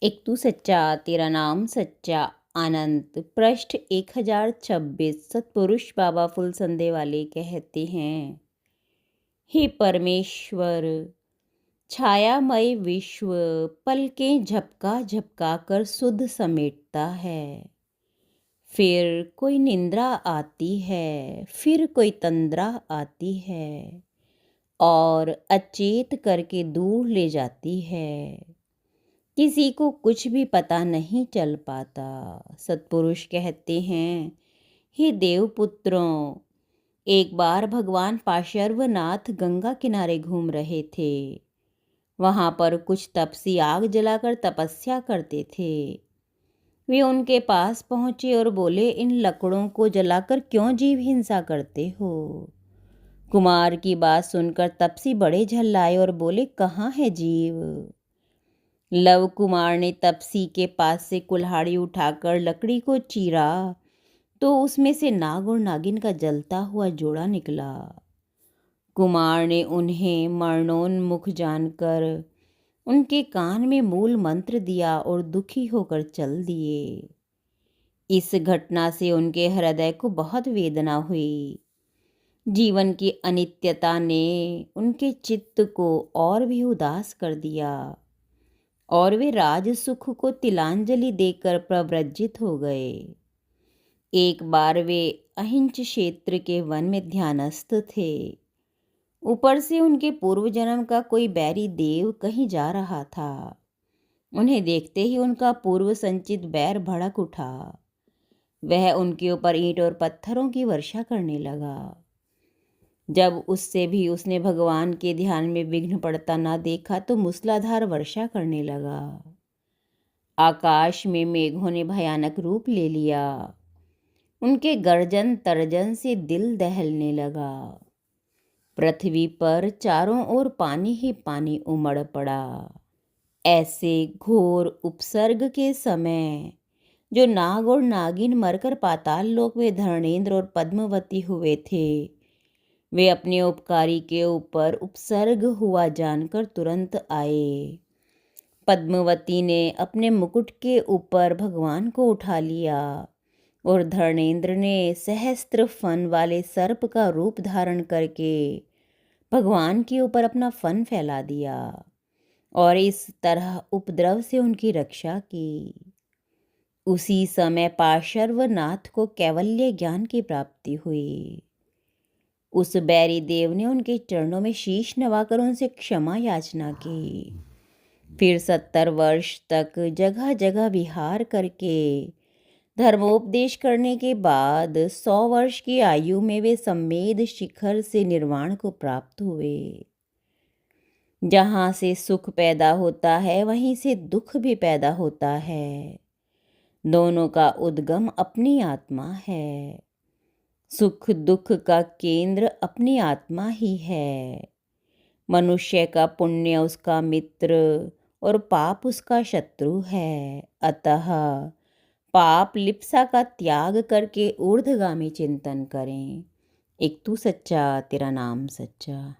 एक तू सच्चा तेरा नाम सच्चा अनंत पृष्ठ 1026 सतपुरुष बाबा फुल संदे वाले कहते हैं, हे परमेश्वर, छायामय विश्व पलकें झपका झपका कर सुध समेटता है। फिर कोई निंद्रा आती है, फिर कोई तंद्रा आती है और अचेत करके दूर ले जाती है। किसी को कुछ भी पता नहीं चल पाता। सतपुरुष कहते हैं, हे देवपुत्रों, एक बार भगवान पार्श्वनाथ गंगा किनारे घूम रहे थे। वहाँ पर कुछ तपसी आग जलाकर तपस्या करते थे। वे उनके पास पहुँचे और बोले, इन लकड़ों को जलाकर क्यों जीव हिंसा करते हो? कुमार की बात सुनकर तपसी बड़े झल्लाए और बोले, कहाँ है जीव? लव कुमार ने तपसी के पास से कुल्हाड़ी उठाकर लकड़ी को चीरा तो उसमें से नाग और नागिन का जलता हुआ जोड़ा निकला। कुमार ने उन्हें मरणोन्मुख जानकर उनके कान में मूल मंत्र दिया और दुखी होकर चल दिए। इस घटना से उनके हृदय को बहुत वेदना हुई। जीवन की अनित्यता ने उनके चित्त को और भी उदास कर दिया और वे राज सुख को तिलांजलि देकर प्रव्रजित हो गए। एक बार वे अहिंस क्षेत्र के वन में ध्यानस्थ थे। ऊपर से उनके पूर्व जन्म का कोई बैरी देव कहीं जा रहा था। उन्हें देखते ही उनका पूर्व संचित बैर भड़क उठा। वह उनके ऊपर ईंट और पत्थरों की वर्षा करने लगा। जब उससे भी उसने भगवान के ध्यान में विघ्न पड़ता ना देखा तो मूसलाधार वर्षा करने लगा। आकाश में मेघों ने भयानक रूप ले लिया। उनके गर्जन तर्जन से दिल दहलने लगा। पृथ्वी पर चारों ओर पानी ही पानी उमड़ पड़ा। ऐसे घोर उपसर्ग के समय जो नाग और नागिन मरकर पाताल लोक में धर्मेंद्र और पद्मवती हुए थे, वे अपने उपकारी के ऊपर उपसर्ग हुआ जानकर तुरंत आए। पद्मवती ने अपने मुकुट के ऊपर भगवान को उठा लिया और धर्मेंद्र ने सहस्त्र फन वाले सर्प का रूप धारण करके भगवान के ऊपर अपना फन फैला दिया और इस तरह उपद्रव से उनकी रक्षा की। उसी समय पार्श्वनाथ को कैवल्य ज्ञान की प्राप्ति हुई। उस बैरी देव ने उनके चरणों में शीश नवाकर उनसे क्षमा याचना की। फिर 70 वर्ष तक जगह जगह विहार करके धर्मोपदेश करने के बाद 100 वर्ष की आयु में वे सम्मेद शिखर से निर्वाण को प्राप्त हुए। जहाँ से सुख पैदा होता है वहीं से दुख भी पैदा होता है। दोनों का उद्गम अपनी आत्मा है। सुख दुख का केंद्र अपनी आत्मा ही है। मनुष्य का पुण्य उसका मित्र और पाप उसका शत्रु है। अतः पाप लिप्सा का त्याग करके ऊर्ध्वगामी चिंतन करें। एक तू सच्चा तेरा नाम सच्चा।